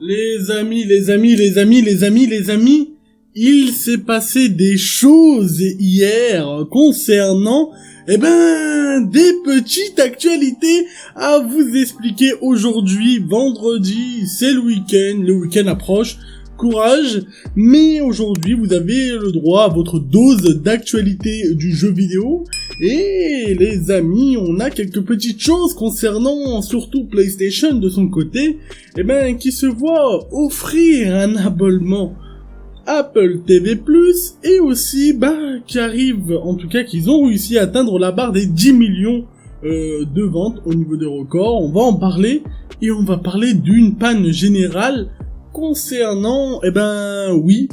Les amis, il s'est passé des choses hier concernant, des petites actualités à vous expliquer aujourd'hui, vendredi, c'est le week-end approche, courage, mais aujourd'hui vous avez le droit à votre dose d'actualité du jeu vidéo, et les amis, on a quelques petites choses concernant surtout PlayStation de son côté, qui se voit offrir un abonnement Apple TV+, et aussi, qui arrive, en tout cas, qu'ils ont réussi à atteindre la barre des 10 millions de ventes au niveau des records. On va en parler, et on va parler d'une panne générale concernant, oui,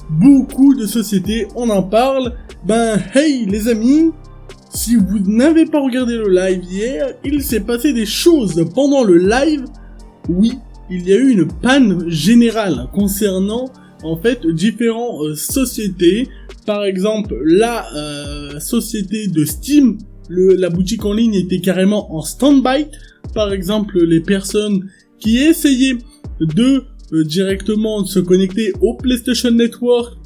beaucoup de sociétés, on en parle. Hey, les amis, si vous n'avez pas regardé le live hier, il s'est passé des choses pendant le live. Oui, il y a eu une panne générale concernant en fait différentes sociétés. Par exemple, la société de Steam, la boutique en ligne était carrément en stand-by. Par exemple, les personnes qui essayaient de directement se connecter au PlayStation Network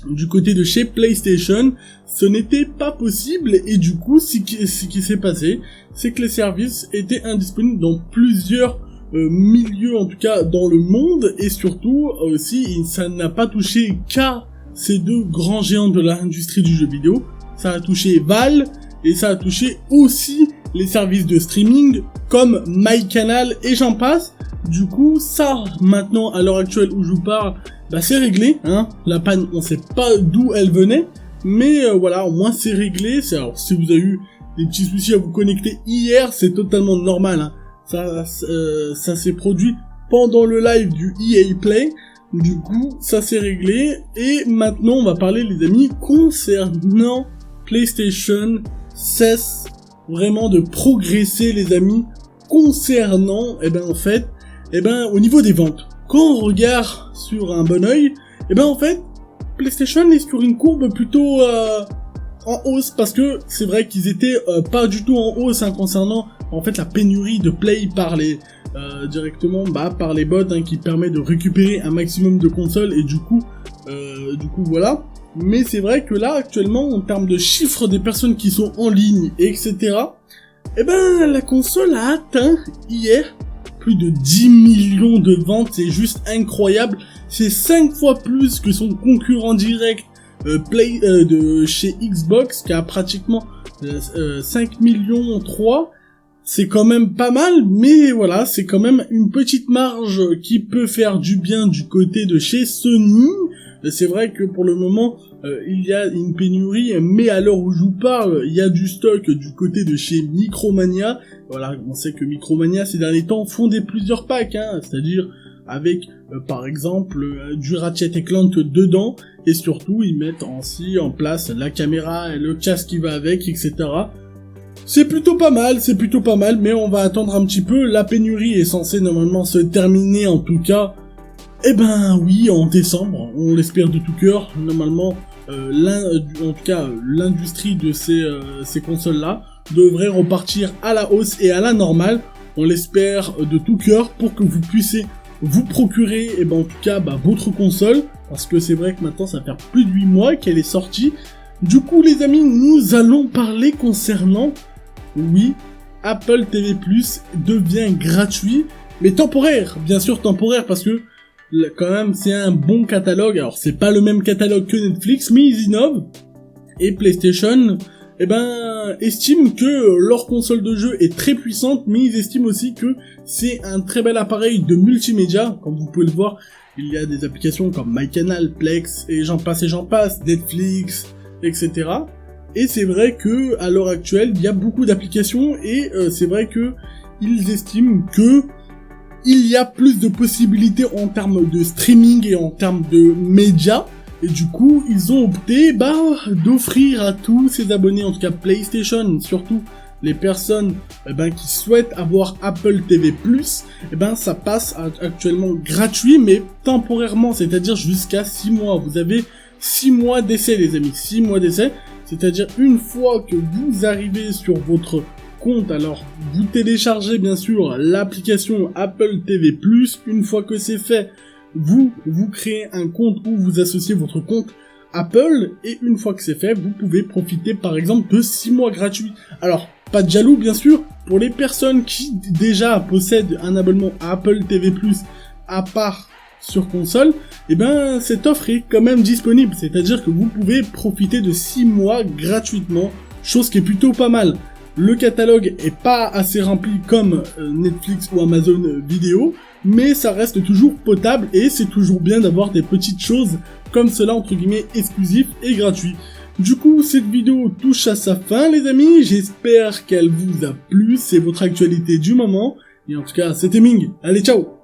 du côté de chez PlayStation, ce n'était pas possible, et du coup, ce qui s'est passé, c'est que les services étaient indisponibles dans plusieurs milieux, en tout cas dans le monde, et surtout aussi, ça n'a pas touché qu'à ces deux grands géants de l'industrie du jeu vidéo, ça a touché Valve, et ça a touché aussi les services de streaming, comme MyCanal, et j'en passe. Du coup, ça, maintenant, à l'heure actuelle où je vous parle, c'est réglé, hein. La panne, on sait pas d'où elle venait, mais voilà, au moins c'est réglé. Alors, si vous avez eu des petits soucis à vous connecter hier, c'est totalement normal, hein. Ça s'est produit pendant le live du EA Play. Du coup, ça s'est réglé. Et maintenant, on va parler, les amis, concernant PlayStation cesse vraiment de progresser, les amis, concernant, au niveau des ventes. Quand on regarde sur un bon œil, en fait, PlayStation est sur une courbe plutôt en hausse, parce que c'est vrai qu'ils étaient pas du tout en hausse, hein, concernant en fait la pénurie de Play par les directement par les bots, hein, qui permet de récupérer un maximum de consoles, et du coup voilà. Mais c'est vrai que là actuellement, en termes de chiffres des personnes qui sont en ligne, etc., la console a atteint hier plus de 10 millions de ventes. C'est juste incroyable. C'est 5 fois plus que son concurrent direct de chez Xbox, qui a pratiquement 5 millions 3. C'est quand même pas mal, mais voilà, c'est quand même une petite marge qui peut faire du bien du côté de chez Sony. C'est vrai que pour le moment, il y a une pénurie, mais à l'heure où je vous parle, il y a du stock du côté de chez Micromania. Voilà, on sait que Micromania, ces derniers temps, font plusieurs packs, hein, c'est-à-dire avec, par exemple, du Ratchet & Clank dedans, et surtout, ils mettent aussi en place la caméra et le casque qui va avec, etc. C'est plutôt pas mal, mais on va attendre un petit peu. La pénurie est censée normalement se terminer, en tout cas, oui, en décembre, on l'espère de tout cœur. Normalement, l'industrie de ces consoles-là devrait repartir à la hausse et à la normale. On l'espère de tout cœur pour que vous puissiez vous procurer, en tout cas, votre console, parce que c'est vrai que maintenant, ça fait plus de 8 mois qu'elle est sortie. Du coup, les amis, nous allons parler concernant, oui, Apple TV+ devient gratuit, mais temporaire, bien sûr temporaire, parce que quand même, c'est un bon catalogue. Alors, c'est pas le même catalogue que Netflix, mais ils innovent. Et PlayStation, estime que leur console de jeu est très puissante, mais ils estiment aussi que c'est un très bel appareil de multimédia. Comme vous pouvez le voir, il y a des applications comme MyCanal, Plex, et j'en passe, Netflix, etc. Et c'est vrai que, à l'heure actuelle, il y a beaucoup d'applications, et c'est vrai que ils estiment que il y a plus de possibilités en termes de streaming et en termes de médias, et du coup, ils ont opté, d'offrir à tous ces abonnés, en tout cas PlayStation, surtout les personnes, qui souhaitent avoir Apple TV+, ça passe actuellement gratuit, mais temporairement, c'est-à-dire jusqu'à 6 mois. Vous avez 6 mois d'essai, les amis, 6 mois d'essai, c'est-à-dire une fois que vous arrivez sur votre compte, alors vous téléchargez bien sûr l'application Apple TV+. Une fois que c'est fait, vous créez un compte où vous associez votre compte Apple, et une fois que c'est fait, vous pouvez profiter par exemple de 6 mois gratuits. Alors, pas de jaloux bien sûr, pour les personnes qui déjà possèdent un abonnement à Apple TV+, à part sur console, et ben cette offre est quand même disponible, c'est-à-dire que vous pouvez profiter de 6 mois gratuitement, chose qui est plutôt pas mal. Le catalogue est pas assez rempli comme Netflix ou Amazon Vidéo, mais ça reste toujours potable et c'est toujours bien d'avoir des petites choses comme cela entre guillemets exclusif et gratuit. Du coup, cette vidéo touche à sa fin les amis, j'espère qu'elle vous a plu, c'est votre actualité du moment, et en tout cas c'était Ming, allez ciao.